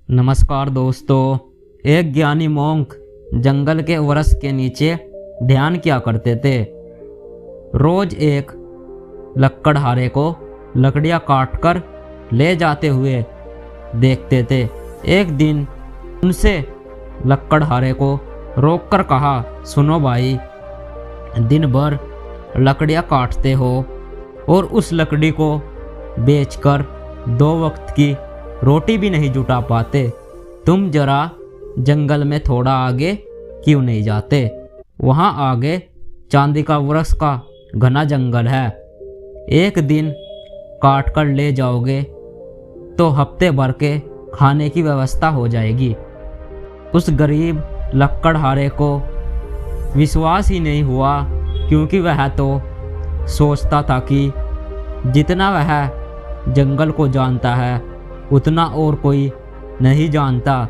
नमस्कार दोस्तों। एक ज्ञानी मोंक जंगल के वृक्ष के नीचे ध्यान किया करते थे। रोज एक लकड़हारे को लकड़ियां काटकर ले जाते हुए देखते थे। एक दिन उनसे लकड़हारे को रोककर कहा, सुनो भाई, दिन भर लकड़ियां काटते हो और उस लकड़ी को बेचकर 2 वक्त की रोटी भी नहीं जुटा पाते। तुम जरा जंगल में थोड़ा आगे क्यों नहीं जाते? वहाँ आगे चांदी का वृक्ष का घना जंगल है। एक दिन काट कर ले जाओगे तो हफ्ते भर के खाने की व्यवस्था हो जाएगी। उस गरीब लकड़हारे को विश्वास ही नहीं हुआ, क्योंकि वह तो सोचता था कि जितना वह जंगल को जानता है उतना और कोई नहीं जानता।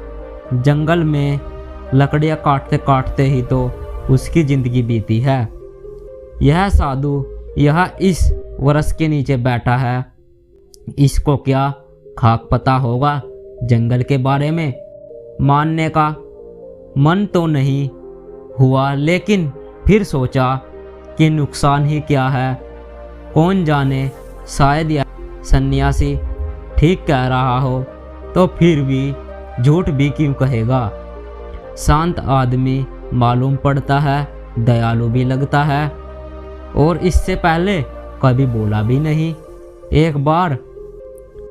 जंगल में लकड़ियां काटते काटते ही तो उसकी ज़िंदगी बीती है। यह साधु यह इस वृक्ष के नीचे बैठा है, इसको क्या खाक पता होगा जंगल के बारे में? मानने का मन तो नहीं हुआ, लेकिन फिर सोचा कि नुकसान ही क्या है। कौन जाने, शायद यह सन्यासी ठीक कह रहा हो, तो फिर भी झूठ भी क्यों कहेगा। शांत आदमी मालूम पड़ता है, दयालु भी लगता है, और इससे पहले कभी बोला भी नहीं। एक बार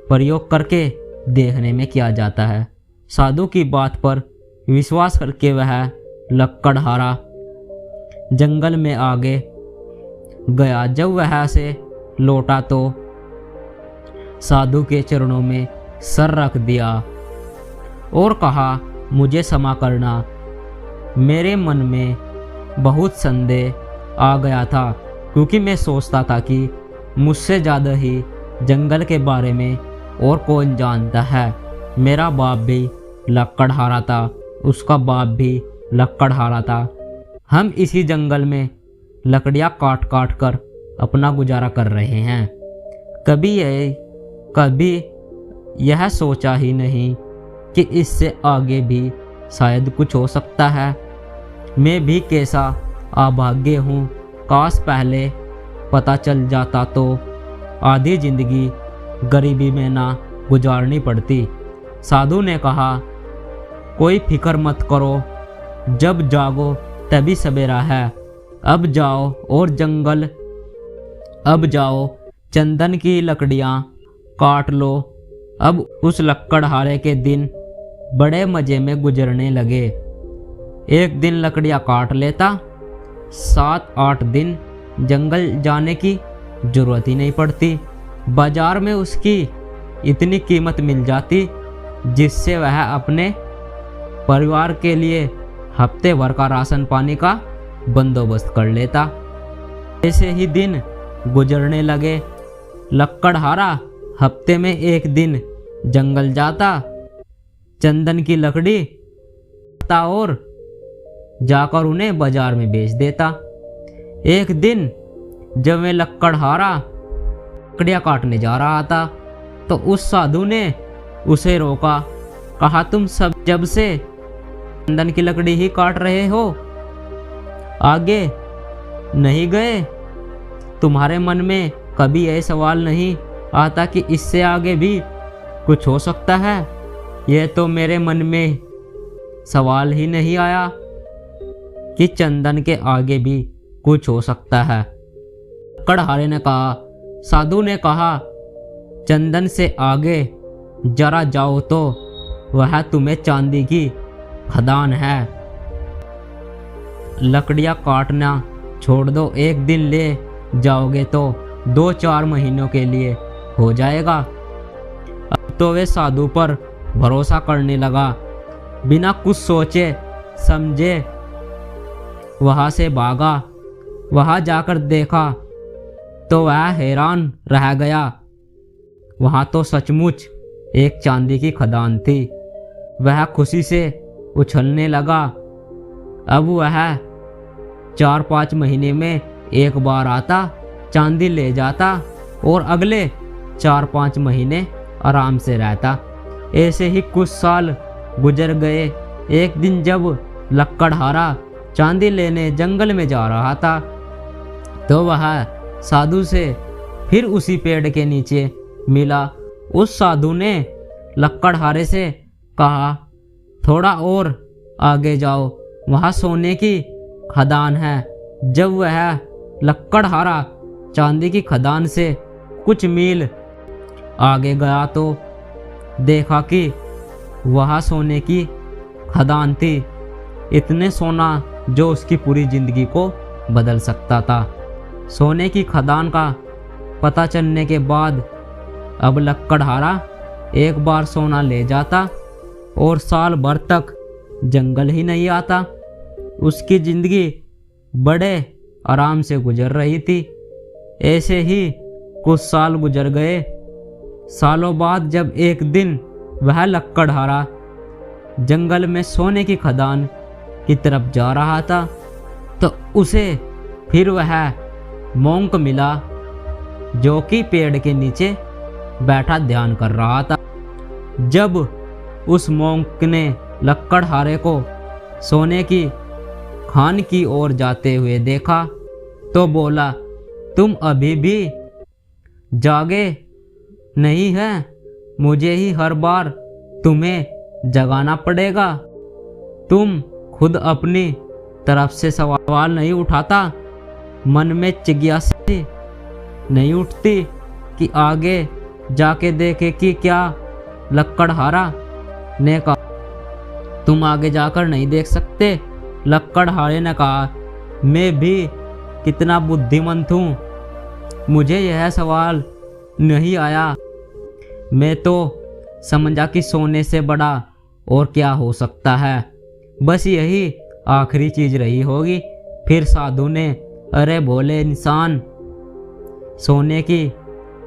प्रयोग करके देखने में क्या जाता है। साधु की बात पर विश्वास करके वह लकड़हारा जंगल में आगे गया। जब वह से लौटा तो साधु के चरणों में सर रख दिया और कहा, मुझे क्षमा करना, मेरे मन में बहुत संदेह आ गया था, क्योंकि मैं सोचता था कि मुझसे ज़्यादा ही जंगल के बारे में और कौन जानता है। मेरा बाप भी लकड़हारा था, उसका बाप भी लकड़हारा था। हम इसी जंगल में लकड़ियाँ काट काट कर अपना गुजारा कर रहे हैं। कभी यह सोचा ही नहीं कि इससे आगे भी शायद कुछ हो सकता है। मैं भी कैसा अभाग्य हूँ, काश पहले पता चल जाता तो आधी जिंदगी गरीबी में ना गुजारनी पड़ती। साधु ने कहा, कोई फिक्र मत करो, जब जागो तभी सवेरा है। अब जाओ चंदन की लकड़ियाँ काट लो। अब उस लकड़हारे के दिन बड़े मज़े में गुजरने लगे। एक दिन लकड़ियाँ काट लेता, 7-8 दिन जंगल जाने की ज़रूरत ही नहीं पड़ती। बाजार में उसकी इतनी कीमत मिल जाती जिससे वह अपने परिवार के लिए हफ्ते भर का राशन पानी का बंदोबस्त कर लेता। ऐसे ही दिन गुजरने लगे। लकड़हारा हफ्ते में एक दिन जंगल जाता, चंदन की लकड़ी और जाकर उन्हें बाजार में बेच देता। एक दिन जब मैं लकड़हारा लकड़ियाँ काटने जा रहा था तो उस साधु ने उसे रोका, कहा, तुम सब जब से चंदन की लकड़ी ही काट रहे हो, आगे नहीं गए? तुम्हारे मन में कभी यह सवाल नहीं आता कि इससे आगे भी कुछ हो सकता है? यह तो मेरे मन में सवाल ही नहीं आया कि चंदन के आगे भी कुछ हो सकता है। लकड़हारे ने कहा। साधु ने कहा, चंदन से आगे जरा जाओ तो वह तुम्हें चांदी की खदान है। लकड़ियाँ काटना छोड़ दो, एक दिन ले जाओगे तो 2-4 महीनों के लिए हो जाएगा। अब तो वे साधु पर भरोसा करने लगा। बिना कुछ सोचे समझे वहाँ से भागा। वहाँ जाकर देखा तो वह हैरान रह गया। वहाँ तो सचमुच एक चांदी की खदान थी। वह खुशी से उछलने लगा। अब वह 4-5 महीने में एक बार आता, चांदी ले जाता और अगले 4-5 महीने आराम से रहता। ऐसे ही कुछ साल गुजर गए। एक दिन जब लक्कड़हारा चांदी लेने जंगल में जा रहा था तो वह साधु से फिर उसी पेड़ के नीचे मिला। उस साधु ने लक्कड़हारे से कहा, थोड़ा और आगे जाओ, वहाँ सोने की खदान है। जब वह लक्कड़हारा चांदी की खदान से कुछ मील आगे गया तो देखा कि वहाँ सोने की खदान थी। इतने सोना जो उसकी पूरी जिंदगी को बदल सकता था। सोने की खदान का पता चलने के बाद अब लक्कड़हारा एक बार सोना ले जाता और साल भर तक जंगल ही नहीं आता। उसकी जिंदगी बड़े आराम से गुजर रही थी। ऐसे ही कुछ साल गुजर गए। सालों बाद जब एक दिन वह लक्कड़हारा जंगल में सोने की खदान की तरफ जा रहा था तो उसे फिर वह मोंक मिला जो कि पेड़ के नीचे बैठा ध्यान कर रहा था। जब उस मोंक ने लक्कड़हारे को सोने की खान की ओर जाते हुए देखा तो बोला, तुम अभी भी जागे नहीं है? मुझे ही हर बार तुम्हें जगाना पड़ेगा। तुम खुद अपनी तरफ से सवाल नहीं उठाता। मन में जिज्ञासा नहीं उठती कि आगे जाके देखे कि क्या? लक्कड़हारा ने कहा, तुम आगे जाकर नहीं देख सकते? लक्कड़हारे ने कहा, मैं भी कितना बुद्धिमंत हूँ, मुझे यह सवाल नहीं आया। मैं तो समझा कि सोने से बड़ा और क्या हो सकता है, बस यही आखिरी चीज रही होगी। फिर साधु ने, अरे भोले इंसान, सोने की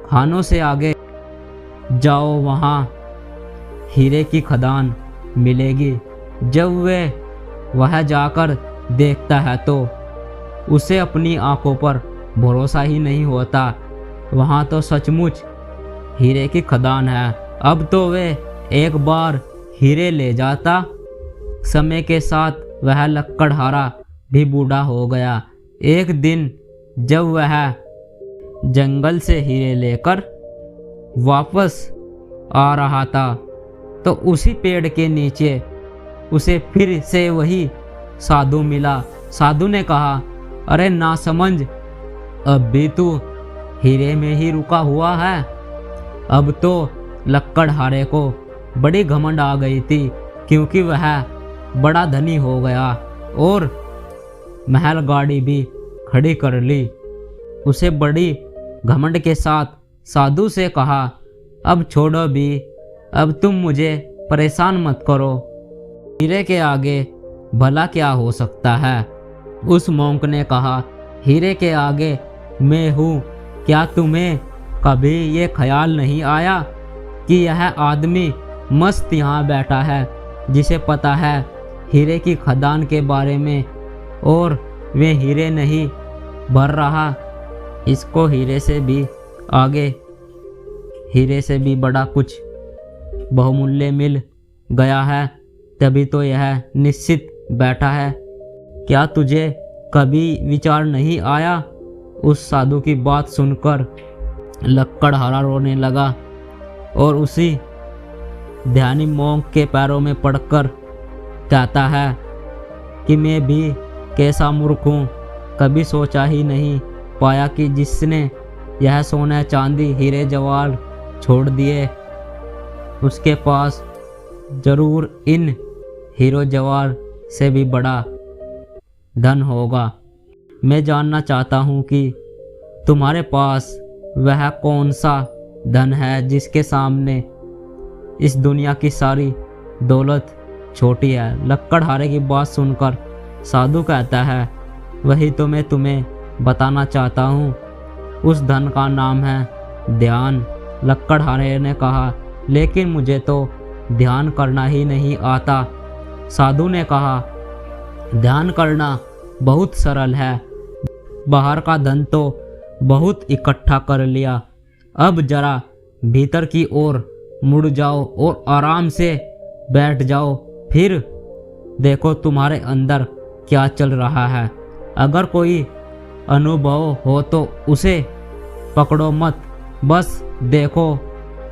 खानों से आगे जाओ, वहाँ हीरे की खदान मिलेगी। जब वह जाकर देखता है तो उसे अपनी आंखों पर भरोसा ही नहीं होता। वहाँ तो सचमुच हीरे की खदान है। अब तो वे एक बार हीरे ले जाता। समय के साथ वह लक्कड़हारा भी बूढ़ा हो गया। एक दिन जब वह जंगल से हीरे लेकर वापस आ रहा था तो उसी पेड़ के नीचे उसे फिर से वही साधु मिला। साधु ने कहा, अरे नासमझ, अब भी तू हीरे में ही रुका हुआ है। अब तो लक्कड़हारे को बड़ी घमंड आ गई थी क्योंकि वह बड़ा धनी हो गया और महल गाड़ी भी खड़ी कर ली। उसे बड़ी घमंड के साथ साधु से कहा, अब छोड़ो भी, अब तुम मुझे परेशान मत करो। हीरे के आगे भला क्या हो सकता है? उस मोंक ने कहा, हीरे के आगे मैं हूँ। क्या तुम्हें कभी ये ख्याल नहीं आया कि यह आदमी मस्त यहाँ बैठा है जिसे पता है हीरे की खदान के बारे में और वे हीरे नहीं भर रहा? इसको हीरे से भी आगे, हीरे से भी बड़ा कुछ बहुमूल्य मिल गया है, तभी तो यह निश्चित बैठा है। क्या तुझे कभी विचार नहीं आया? उस साधु की बात सुनकर लक्कड़हारा रोने लगा और उसी ध्यानी मोंक के पैरों में पड़कर कहता है कि मैं भी कैसा मूर्ख हूँ, कभी सोचा ही नहीं पाया कि जिसने यह सोना चांदी हीरे जवाहर छोड़ दिए उसके पास जरूर इन हीरो जवाहर से भी बड़ा धन होगा। मैं जानना चाहता हूँ कि तुम्हारे पास वह कौन सा धन है जिसके सामने इस दुनिया की सारी दौलत छोटी है। लक्कड़हारे की बात सुनकर साधु कहता है, वही तो मैं तुम्हें बताना चाहता हूँ। उस धन का नाम है ध्यान। लक्कड़हारे ने कहा, लेकिन मुझे तो ध्यान करना ही नहीं आता। साधु ने कहा, ध्यान करना बहुत सरल है। बाहर का धन तो बहुत इकट्ठा कर लिया, अब जरा भीतर की ओर मुड़ जाओ और आराम से बैठ जाओ, फिर देखो तुम्हारे अंदर क्या चल रहा है। अगर कोई अनुभव हो तो उसे पकड़ो मत, बस देखो,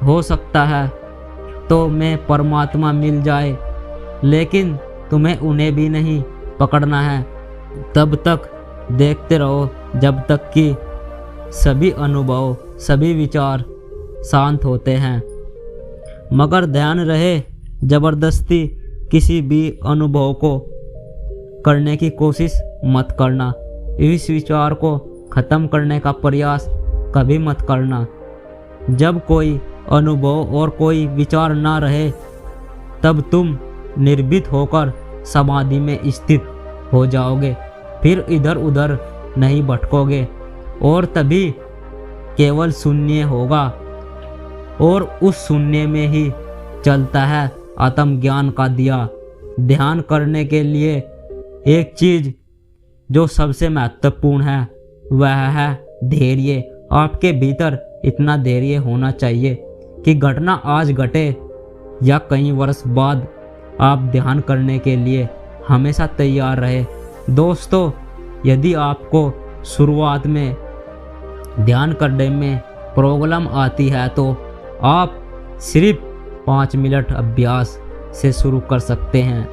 हो सकता है तो मैं परमात्मा मिल जाए, लेकिन तुम्हें उन्हें भी नहीं पकड़ना है। तब तक देखते रहो जब तक कि सभी अनुभव, सभी विचार शांत होते हैं। मगर ध्यान रहे, जबरदस्ती किसी भी अनुभव को करने की कोशिश मत करना। इस विचार को खत्म करने का प्रयास कभी मत करना। जब कोई अनुभव और कोई विचार ना रहे, तब तुम निर्भीत होकर समाधि में स्थित हो जाओगे, फिर इधर उधर नहीं भटकोगे और तभी केवल शून्य होगा। और उस शून्य में ही चलता है आत्मज्ञान का दिया। ध्यान करने के लिए एक चीज जो सबसे महत्वपूर्ण है वह है धैर्य। आपके भीतर इतना धैर्य होना चाहिए कि घटना आज घटे या कई वर्ष बाद, आप ध्यान करने के लिए हमेशा तैयार रहे। दोस्तों, यदि आपको शुरुआत में ध्यान करने में प्रॉब्लम आती है तो आप सिर्फ 5 मिनट अभ्यास से शुरू कर सकते हैं।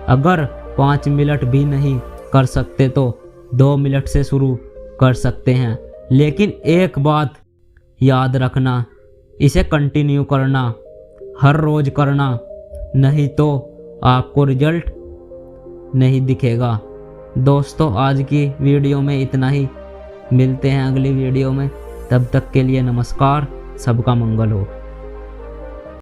अगर 5 मिनट भी नहीं कर सकते तो 2 मिनट से शुरू कर सकते हैं। लेकिन एक बात याद रखना, इसे कंटिन्यू करना, हर रोज करना, नहीं तो आपको रिजल्ट नहीं दिखेगा। दोस्तों, आज की वीडियो में इतना ही। मिलते हैं अगली वीडियो में, तब तक के लिए नमस्कार। सबका मंगल हो।